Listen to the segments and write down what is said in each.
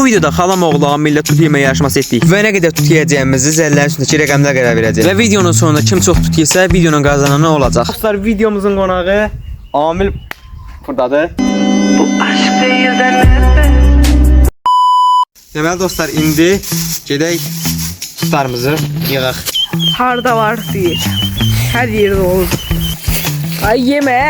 Bu videoda xalam oğlu Amillə tut yeməyi yarışması etdik. Və nə qədər tut yeyəcəyimizi zəllərin üstündəki rəqəmlər qərar verəcək. Və videonun sonunda kim çox tut yesə, videonun qazananı olacaq. Dostlar, videomuzun qonağı Amil buradadır. Bu aşk deyildən. Deməli dostlar, indi gedək tutlarımızı yığaq. Harda var deyir. Hər yerdə olur. Ay yemə.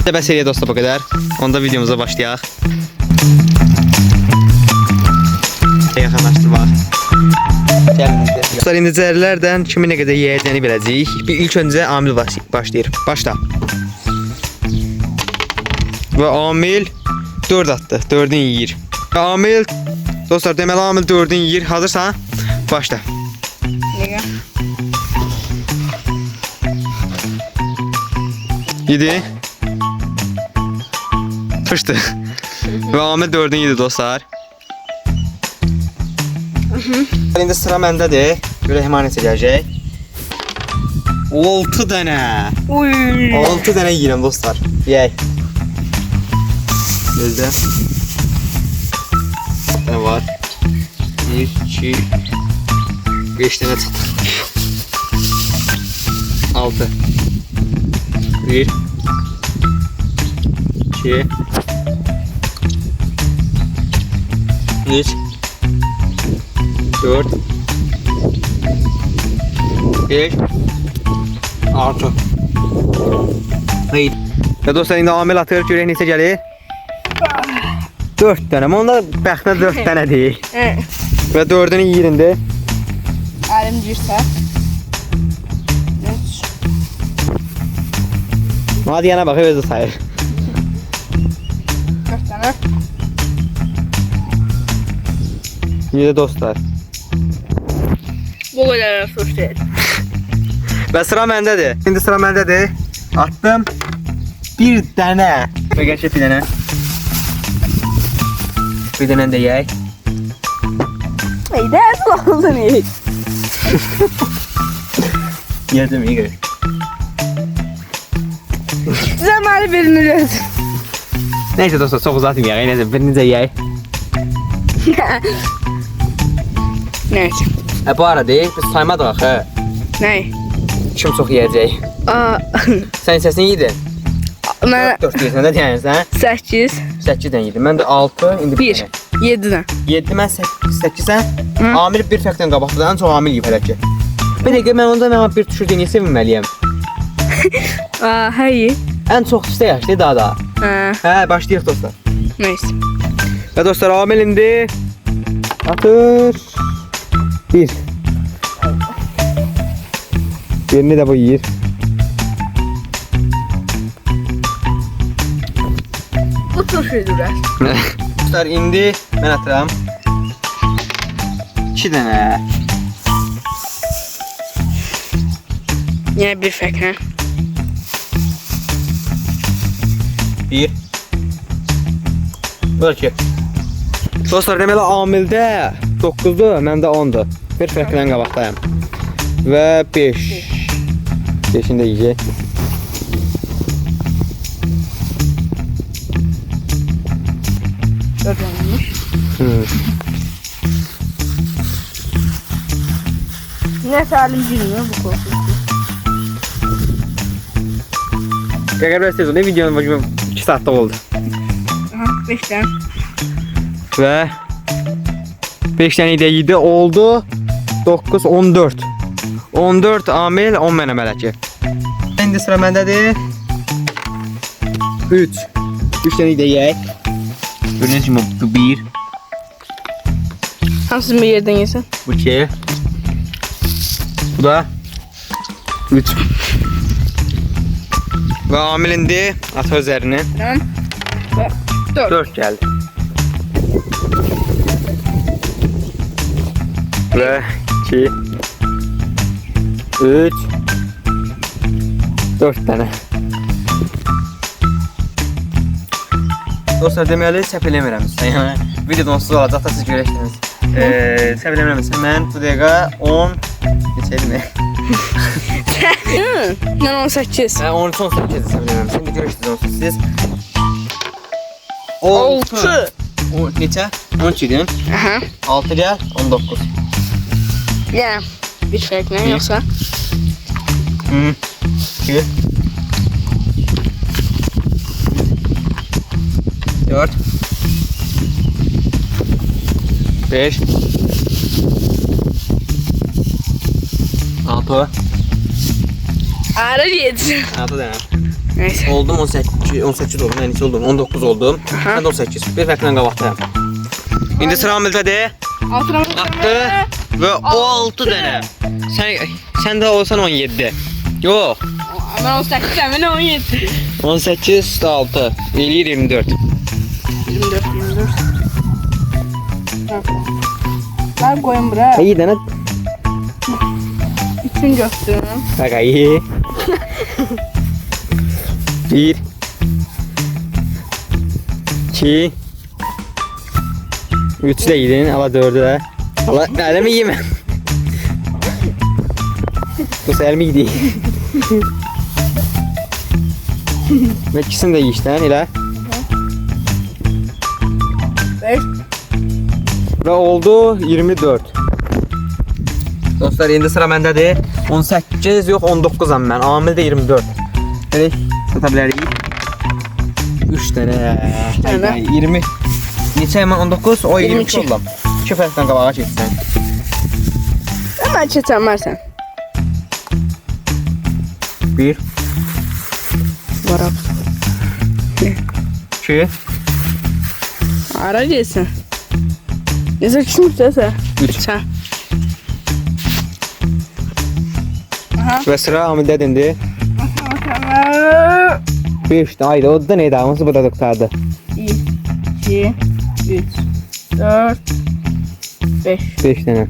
Bəs eləyə dostlar, bu qədər. Onda videomuza başlayaq. Yaxınlaşdır bax. Gəlin. Dostlar, indi cərlərdən kimi nə qədər yeyəcəyini biləcəyik. İlk öncə Amil başlayır. Başla. Və Amil 4 atdı. 4'ünü yeyir. Və Amil, dostlar, deməli Amil 4'ünü yeyir. Hazırsan? Başla. Nəyə? Yedi. Fıştı. Ve Amil 4'ünü yedi dostlar. İndi sıra məndədir. Görək həman neçə gələcək. 6 dənə. Uy. 6 dənə yeyirəm dostlar. Yeyək. Gözlə. Ne var? 1, 2, 5 dənə çıxdı. 6. 1, 2, 3, 4, 5, 6. Hayır. Ve dostlar, indi Amil atır, görək neçə gəlir. 4 dənə. Onda bəxtə 4 dənə deyil. Və 4'ünü yeyir indi. Əlim girsə. Hadi yana bax, özü sayır. 4 dənə. Yedi dostlar. Bu qədər söz deyil. Və sıra məndədir. İndi sıra məndədir. Attım. Bir dənə. Və geçip bir dənə. Bir dənə də yeyək. Ey də lazım iyi. Yedim, iyi görək. Zamanı birini göz. Neyse dostlar, çok uzatmayaq. Neyse, birini də yeyək. Neyse. Bu arada biz saymadıq axı. Ney? Kim çox yeyəcək? Sən səsini yedin. Mən 4 yeyirsən də deyənsən. 8, 8 dənə yedim. Mən də 6, indi 1, 7 dənə. 7, mən 8-sən. Amil bir fərqdən qabaqdır. Ən çox Amil yeyib hələ ki. Bir dəqiqə, mən onda mən bir düşür deyə sevinməliyəm. Həyi. Ən çox üstə yaşlı daha da. Hə, başlayaq dostlar. Neyse. Və dostlar, Amil indi atır. 1. Birini də bu yeyir. Bu çok şeydir. Dostlar, indi mən atıram. 2 dənə. Yine bir fərq, 1. Bu da 2. Dostlar, deməli Amildə 9'dur, məndə 10'dur. Bir fərqlə qabaqdayım. Və 5. 5'ini də yiyəcək. Ödənmiş. Neyse elim girmiyor bu korkusu. Qəqər bəs tez oldu, videonun başımı 2 saatdə oldu. Aha 5 tane. Və 5 dənə də yedi, oldu 9, 14. 14 Amil, 10 mənə mələki. İndi sıra məndədir. 3. 3 dənə də yeyək. Gördüyünüz kimi bu 1, Hansız bir yerden yesen? bu 2. Bu da 3. Və Amil indi atır üzərini. Tamam. Ve 4. 4 gəldi. Və 2, 3, 4 dənə. Dostlar, deməli səhv eləmirəmsə, yəni videodan onsuz olacaq da siz görərsiniz. Səhv eləmirəmsə, mən bu dəqiqə 10 neçəydi mi? Ben 18. Hə, 13-18 səhv eləmirəmsə, indi görərsiniz onsuz siz. 6. O neçə? 12 idin. Aha. 6 gəl 19. Yəni bir fərqlə yoxsa? 2 4 5 6 Ara yedi. 6 dənə. Neyse. Oldum 18 oldum. Yəni neçə oldum? 19 oldum. Aha. Mən də 18. Bir fərqlə qabaqdayam. İndi sıra Amildədir. Atdı və o 6 dənə. Sən də olsan 17. Yox. Ama 18 əmin 17. 18 üstə 6. Eləyir 24. 24. Ben koyayım buraya. İyi dənə. Üçün götürüm. Bak iyi. 1 2 3 də yedin. Ala 4'ü də. Ala əlimi yemə. Bu əlimi yedi. Və ikisini də yiyişdən elə. 5. Və oldu 24. Dostlar indi sıra məndədir. 18 yox 19'am mən. Amil də 24. Elə sata bilərik. 3 dənə. dənə. 20. Neçə mən 19? O 22 22. oldum. 2 fərqdən qabağa keçsən. Hemen çetemezsen. 1 Var abi. 2 Ara gelsin. Neyse küçülürse. 3 Sen. Aha. Və sıra Amildə indi. 5 də ayda o da neydi? Hamısı burada qurtardı. 1, 2, 3, 4, 5. 5 dənə.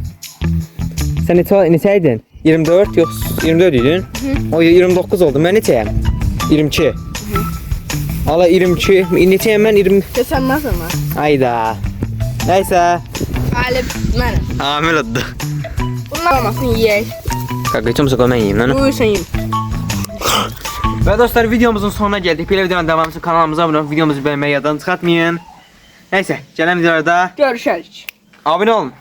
Sən neçə idin? 24 yox 24 idin. O 29 oldu. Mən neçəyəm? 22. Ala 22. Neçəyəm mən 20. Kesemez ama. Ayda. Neyse. Galip benim. Amil oldu. Bunlar olmasın yiyek. Kanka hiç olmasa ben yiyeyim lan. Bu sen yiyin. Ve dostlar videomuzun sonuna geldik. Böyle videonun devamı için kanalımıza abone olup videomuzu beğenmeyi yaddan çıkartmayın. Neyse gelen videolarda Görüşürüz. abone olun.